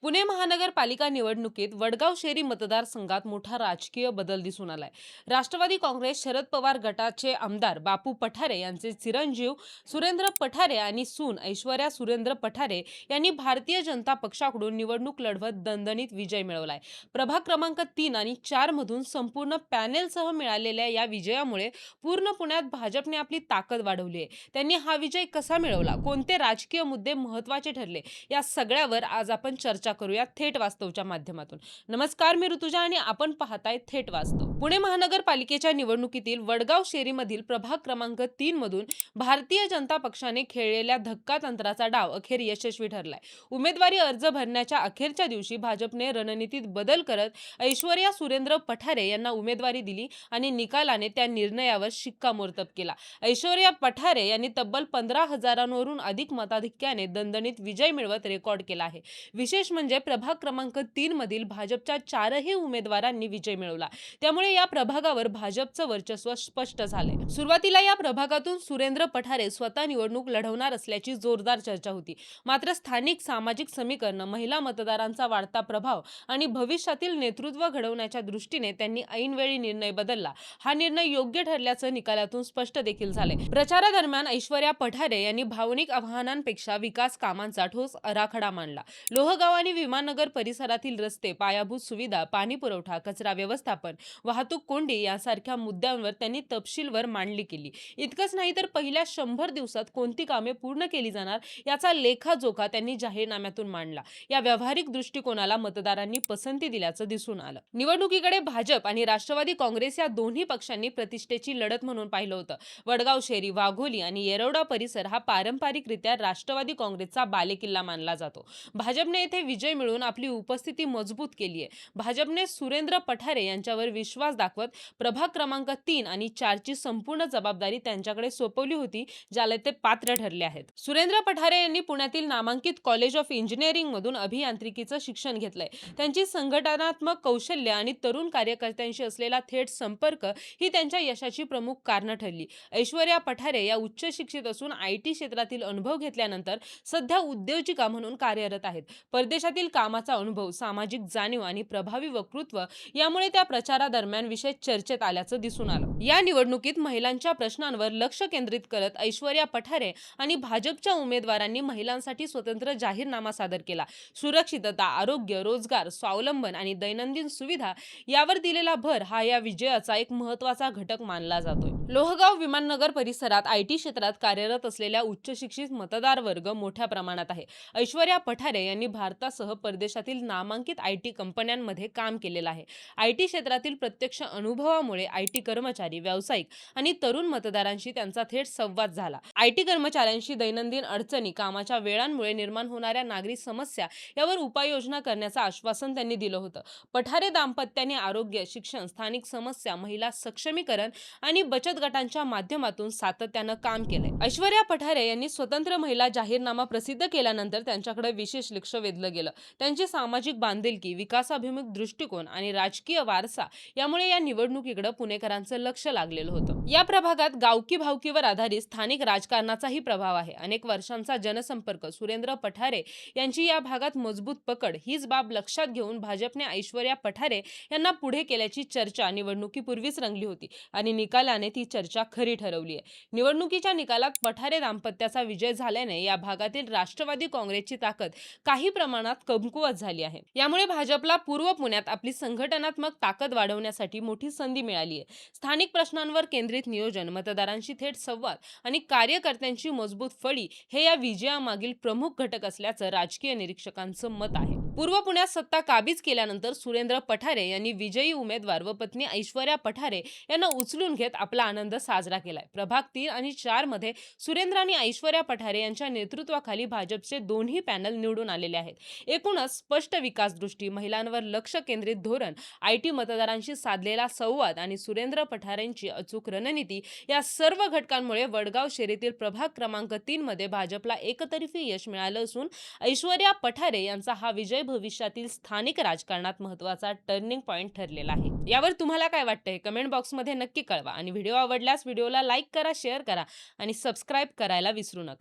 पुणे महानगरपालिका निवडणुकीत वडगाव शेरी मतदारसंघात मोठा राजकीय बदल दिसून आलाय. राष्ट्रवादी काँग्रेस शरद पवार गटाचे आमदार बापू पठारे यांचे चिरंजीव सुरेंद्र पठारे आणि सून ऐश्वर्या सुरेंद्र पठारे यांनी भारतीय जनता पक्षाकडून निवडणूक लढवत दणदणीत विजय मिळवलाय. प्रभाग क्रमांक 3 आणि 4 मधून संपूर्ण पॅनेलसह मिळालेल्या या विजयामुळे पूर्ण पुण्यात भाजपने आपली ताकद वाढवली आहे. त्यांनी हा विजय कसा मिळवला, कोणते राजकीय मुद्दे महत्त्वाचे ठरले, या सगळ्यावर आज आपण चर्चा करूया थेट वास्तवच्या माध्यमातून. नमस्कार, मी ऋतुजा आणि आपण पाहताय थेट वास्तव. पुणे महानगरपालिकेच्या निवडणुकीतील वडगाव शेरीमधील प्रभाग क्रमांक 3 मधून भारतीय जनता पक्षाने खेळलेल्या धक्का तंत्राचा डाव अखेर यशस्वी ठरलाय. उमेदवारी अर्ज भरण्याच्या अखेरच्या दिवशी भाजपने रणनीतीत बदल करत ऐश्वर्या सुरेंद्र पठारे यांना उमेदवारी दिली आणि निकालाने त्या निर्णयावर शिक्कामोर्तब केला. ऐश्वर्या पठारे यांनी तब्बल 15,000वरून अधिक मताधिक्याने दणदणीत विजय मिळवत रेकॉर्ड केला आहे. विशेष म्हणजे प्रभाग क्रमांक 3 मधील भाजपच्या 4ही उमेदवारांनी विजय मिळवला. त्यामुळे या प्रभागावर भाजपचं वर्चस्व स्पष्ट झाले. सुरुवातीला या प्रभागातून सुरेंद्र पठारे स्वतः निवडणूक लढवणार असल्याची जोरदार चर्चा होती. मात्र स्थानिक सामाजिक समीकरण, महिला मतदारांचा वाढता प्रभाव आणि भविष्यातील नेतृत्व घडवण्याच्या दृष्टीने त्यांनी ऐनवेळी निर्णय बदलला. हा निर्णय योग्य ठरल्याचं निकालातून स्पष्ट देखील झाले. प्रचारादरम्यान ऐश्वर्या पठारे यांनी भावनिक आव्हानांपेक्षा विकास कामांचा ठोस आराखडा मांडला. लोहगाव आणि विमाननगर परिसरातील रस्ते, पायाभूत सुविधा, पाणी पुरवठा, कचरा व्यवस्थापन, वाहतूक कोंडी यासारख्या मुद्द्यांवर त्यांनी तपशीलवार मांडणी केली. इतकंच नाही तर पहिल्या 100 दिवसात कोणती कामे पूर्ण केली जाणार याचा लेखाजोखा त्यांनी जाहीरनाम्यातून मांडला. या व्यावहारिक दृष्टिकोनाला मतदारांनी पसंती दिल्याचं दिसून आलं. निवडणुकीकडे भाजप आणि राष्ट्रवादी काँग्रेस या दोन्ही पक्षांनी प्रतिष्ठेची लढत म्हणून पाहिलं होतं. वडगाव शेरी, वाघोली आणि येरवडा परिसर हा पारंपरिकरित्या राष्ट्रवादी काँग्रेसचा बालेकिल्ला मानला जातो. भाजपने येथे विजय मिळवून आपली उपस्थिती मजबूत केली आहे. भाजपने सुरेंद्र पठारे यांच्यावर विश्वास दाखवत प्रभाग क्रमांक 3 आणि 4 ची संपूर्ण जबाबदारी त्यांच्याकडे सोपवली होती, ज्याला ते पात्र ठरले आहेत. सुरेंद्र पठारे यांनी पुण्यातील नामांकित कॉलेज ऑफ इंजिनिअरिंग मधून अभियांत्रिकीचं शिक्षण घेतलंय. त्यांची संघटनात्मक कौशल्य आणि तरुण कार्यकर्त्यांशी असलेला थेट संपर्क ही त्यांच्या यशाची प्रमुख कारणं ठरली. ऐश्वर्या पठारे या उच्च शिक्षित असून IT क्षेत्रातील अनुभव घेतल्यानंतर सध्या उद्योजिका म्हणून कार्यरत आहेत. परदेशातील कामाचा अनुभव, सामाजिक जाणीव आणि प्रभावी वक्तृत्व यामुळे त्या प्रचारादरम्यान विशेष चर्चेत आल्याचं दिसून आलं. या निवडणुकीत महिलांच्या प्रश्नांवर लक्ष केंद्रित करत ऐश्वर्या पठारे आणि भाजपच्या उमेदवारांनी महिलांसाठी स्वतंत्र जाहीरनामा सादर केला. सुरक्षितता, आरोग्य, रोजगार, स्वावलंबन आणि दैनंदिन सुविधा यावर दिलेला भर हा या विजयाचा एक महत्त्वाचा घटक मानला जातोय. लोहगाव विमाननगर परिसरात IT क्षेत्रात कार्यरत असलेल्या उच्च शिक्षित मतदार वर्ग मोठ्या प्रमाणात आहे. ऐश्वर्या पठारे यांनी भारतासह परदेशातील नामांकित IT कंपन्यांमध्ये काम केलेलं आहे. IT क्षेत्रातील प्रत्यक्ष अनुभवामुळे IT कर्मचारी, व्यावसायिक आणि तरुण मतदारांशी त्यांचा थेट संवाद झाला. IT कर्मचाऱ्यांशी दैनंदिन अडचणी, कामाच्या वेळांमुळे निर्माण होणाऱ्या नागरी समस्या यावर उपाययोजना करण्याचं आश्वासन त्यांनी दिलं होतं. पठारे दाम्पत्याने आरोग्य, शिक्षण, स्थानिक समस्या, महिला सक्षमीकरण आणि बचत गटांच्या माध्यमातून सातत्यानं काम केलंय. ऐश्वर्या पठारे यांनी स्वतंत्र महिला जाहीरनामा प्रसिद्ध केल्यानंतर त्यांच्याकडे विशेष लक्ष वेधलं गेलं. त्यांची सामाजिक बांधिलकी, विकासाभिमुख दृष्टिकोन आणि राजकीय वारसा यामुळे या निवडणुकीकडे पुणेकरांचं लक्ष लागलेलं होतं. या प्रभागात गावकी भावकीवर आधारित स्थानिक राजकारणाचाही प्रभाव आहे. अनेक वर्षांचा जनसंपर्क, सुरेंद्र पठारे यांची या भागात मजबूत पकड हीच बाब लक्षात घेऊन भाजपने ऐश्वर्या पठारे यांना पुढे केल्याची चर्चा निवडणुकीपूर्वीच रंगली होती आणि निकालाने ती चर्चा खरी ठरवली आहे. निवडणुकीच्या निकालात पठारे दाम्पत्याचा विजय झाल्याने या भागातील राष्ट्रवादी काँग्रेसची ताकद काही प्रमाणात कमकुवत झाली आहे. यामुळे भाजपला पूर्व पुण्यात आपली संघटनात्मक ताकद वाढवण्यासाठी मोठी संधी मिळाली आहे. स्थानिक प्रश्नांवर केंद्रित नियोजन, मतदारांशी थेट संवाद आणि कार्यकर्त्यांची मजबूत फळी हे या विजयामागील प्रमुख घटक असल्याचं राजकीय निरीक्षकांचं मत आहे. पूर्व पुण्यात सत्ता काबीज केल्यानंतर सुरेंद्र पठारे यांनी विजयी उमेदवार व पत्नी ऐश्वर्या पठारे यांना उचलून घेत आपला आनंद साजरा केलाय. प्रभाग 3 आणि 4 मध्ये सुरेंद्र आणि ऐश्वर्या पठारे यांच्या नेतृत्वाखाली भाजपचे दोन्ही पॅनल निवडून आलेले आहेत. एकूणच स्पष्ट विकास दृष्टी, महिलांवर लक्ष केंद्रित धोरण, IT मतदारांशी साधलेला संवाद आणि सुरेंद्र पठारेंची अचूक रणनीती या सर्व घटकांमुळे वडगाव शेरीतील प्रभाग क्रमांक 3 मध्ये भाजपला एकतर्फी यश मिळालं असून ऐश्वर्या पठारे यांचा हा विजय भविष्यातील स्थानिक राजकारणात महत्त्वाचा टर्निंग पॉइंट ठरलेला आहे. यावर तुम्हाला काय वाटतंय कमेंट बॉक्समध्ये नक्की कळवा आणि व्हिडिओ आवडल्यास व्हिडिओला लाईक करा, शेअर करा आणि सबस्क्राईब करायला विसरू नका.